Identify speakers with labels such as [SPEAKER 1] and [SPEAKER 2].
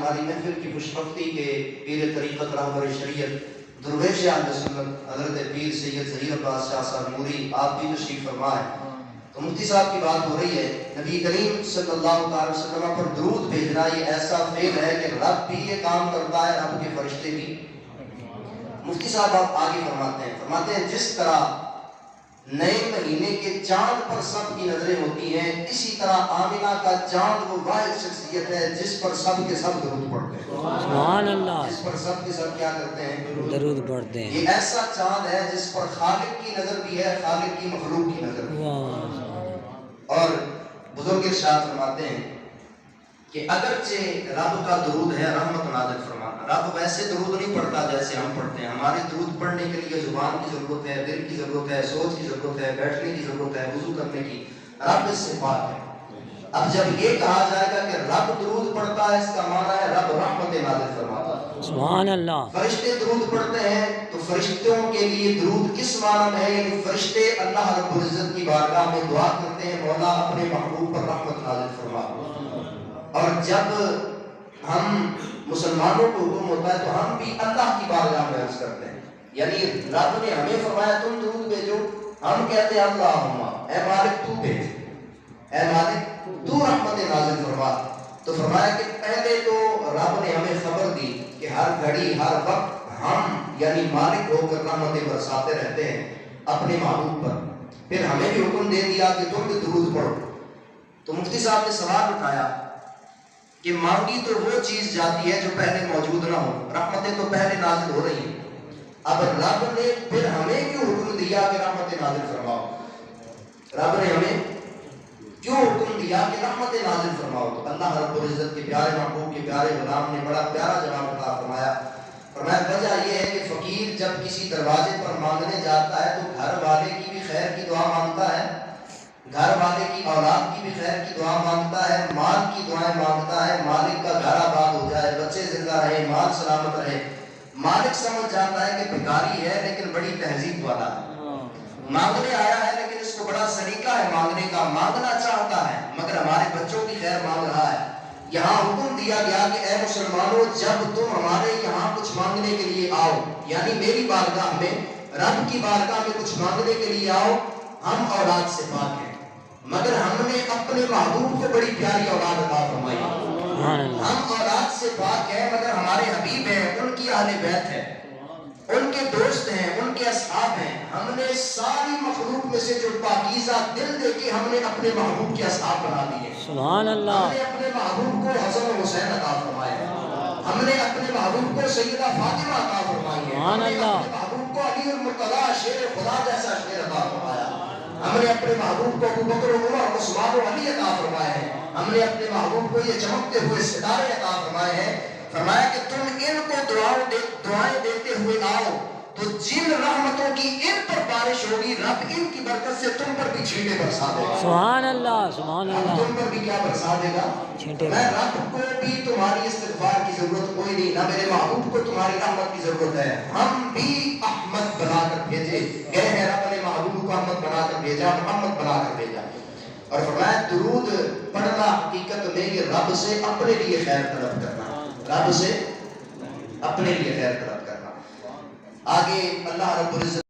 [SPEAKER 1] ہماری محفل کی خوشبختی کے پیر طریقت رہبر شریعت درویش اہل سنت حضرت پیر سید ظہیر عباس شاہ صاحب نوری آپ بھی تشریف فرمائے۔ تو مفتی صاحب کی بات ہو رہی ہے، نبی کریم صلی اللہ علیہ وسلم پر درود بھیجنا یہ ایسا فعل ہے کہ رب بھی یہ کام کرتا ہے، رب کے فرشتے بھی۔ مفتی صاحب آپ آگے فرماتے ہیں جس طرح نئے مہینے کے چاند پر سب کی نظریں ہوتی ہیں، اسی طرح آمنہ کا چاند وہ واحد شخصیت ہے جس پر سب کے سب درود پڑھتے ہیں۔ سبحان اللہ۔ جس پر سب کے سب کیا کرتے ہیں؟ درود پڑھتے ہیں۔ یہ ایسا چاند ہے جس پر خالق کی نظر بھی ہے، خالق کی مخلوق کی نظر بھی ہے۔ اور بزرگ ارشاد فرماتے ہیں کہ اگرچہ رب کا درود ہے رحمت نازل فرمانا، رب ویسے درود نہیں پڑھتا جیسے ہم پڑھتے ہیں۔ ہمارے درود پڑھنے کے لیے زبان کی ضرورت ہے، دل کی ضرورت ہے، سوچ کی ضرورت ہے، بیٹھنے کی ضرورت ہے، وضو کرنے کی۔ رب اس سے پاک ہے۔ اب جب یہ کہا جائے گا کہ رب درود پڑھتا ہے، اس کا معنی ہے رب رحمت نازل فرماتا ہے۔ سبحان اللہ۔ فرشتے درود پڑھتے ہیں تو فرشتوں کے لیے درود کس معنی میں ہے؟ یعنی فرشتے اللہ رب العزت کی بارگاہ میں دعا کرتے ہیں، مولا اپنے محبوب پر رحمت نازل فرما۔ اور جب ہم مسلمانوں کو حکم ہوتا ہے تو ہم بھی اللہ کی بارگاہ میں عرض کرتے ہیں، یعنی رب نے ہمیں فرمایا تم درود بھیجو، ہم کہتے ہیں اللہم اے مالک تو بھیج، اے مالک تو رحمت نازل فرما۔ تو فرمایا کہ پہلے تو رب نے ہمیں خبر دی کہ ہر گھڑی ہر وقت ہم یعنی مالک ہو کر رحمتیں برساتے رہتے ہیں اپنے محبوب پر۔ پھر ہمیں بھی حکم دے دیا کہ تم بھی درود پڑھو۔ تو مفتی صاحب نے سوال اٹھایا کہ مانگی تو وہ چیز جاتی ہے جو پہلے موجود نہ ہو، رحمتیں تو پہلے نازل ہو رہی ہیں، اب رب نے پھر ہمیں کیوں حکم دیا کہ رحمتیں نازل فرماؤ؟ رب نے ہمیں کیوں حکم دیا کہ رحمتیں نازل فرماؤ؟ تو اللہ رب العزت کے پیارے محبوب کے پیارے غلام نے بڑا پیارا جواب عطا فرمایا۔ فرمایا وجہ یہ ہے کہ فقیر جب کسی دروازے پر مانگنے جاتا ہے تو گھر والے کی بھی خیر کی دعا مانگتا ہے، گھر والے کی اولاد کی بھی خیر کی دعا مانگتا ہے، مال کی دعائیں مانگتا ہے، مالک کا گھر آباد ہو جائے، بچے زندہ رہے، مال سلامت رہے۔ مالک سمجھ جاتا ہے کہ بھکاری ہے لیکن بڑی تہذیب والا ہے، مانگنے آیا ہے لیکن اس کو بڑا سلیقہ ہے مانگنے کا، مانگنا چاہتا ہے مگر ہمارے بچوں کی خیر مانگ رہا ہے۔ یہاں حکم دیا گیا کہ اے مسلمانوں جب تم ہمارے یہاں کچھ مانگنے کے لیے آؤ، یعنی میری بارگاہ میں رب کی بارگاہ میں کچھ مانگنے کے لیے آؤ، ہم اولاد سے پاک ہیں مگر ہم نے اپنے محبوب کو بڑی پیاری اولاد عطا فرمائی۔ ہم اولاد سے پاک ہیں مگر ہمارے حبیب ہیں، ان کی اہل بیت ہے، ان کے دوست ہیں، ان کے اصحاب ہیں۔ ہم نے ساری مخلوق میں سے جو پاکیزہ دل دے کے ہم نے اپنے محبوب کے اصحاب بنا دیے۔ سبحان اللہ۔ ہم نے اپنے محبوب کو حسن و حسین عطا فرمائے، ہم نے اپنے محبوب کو سیدہ فاطمہ عطا فرمائی ہے، ہم نے اپنے محبوب کو علی المرتضیٰ شیر خدا جیسا شیر عطا فرمایا، ہم نے اپنے محبوب کو ابوبکر عمر عثمان و علی عطا فرمائے ہیں، ہم نے اپنے محبوب کو یہ چمکتے ہوئے ستارے عطا فرمائے ہیں۔ فرمایا کہ تم ان کو دعائیں دیتے ہوئے آؤ تو جن رحمتوں کی ان پر بارش ہوگی رب ان کی برکت سے تم پر بھی چھینٹے برسا دے گا۔ سبحان اللہ، سبحان اللہ۔ تم پر بھی کیا برسا دے گا؟ چھینٹے۔ میں رب کو بھی تمہاری استغفار کی ضرورت کوئی نہیں، نہ میرے محبوب کو تمہاری رحمت کی ضرورت ہے، ہم بھی احمد بنا کر بھیجے گئے ہیں، رب نے محبوب کو احمد بنا کر بھیجا، محمد بنا کر بھیجا۔ اور فرمایا درود پڑھنا حقیقت میں یہ رب سے اپنے لیے خیر طلب کرنا، رب سے اپنے لیے خیر طلب کرنا۔ آگے اللہ رب العزت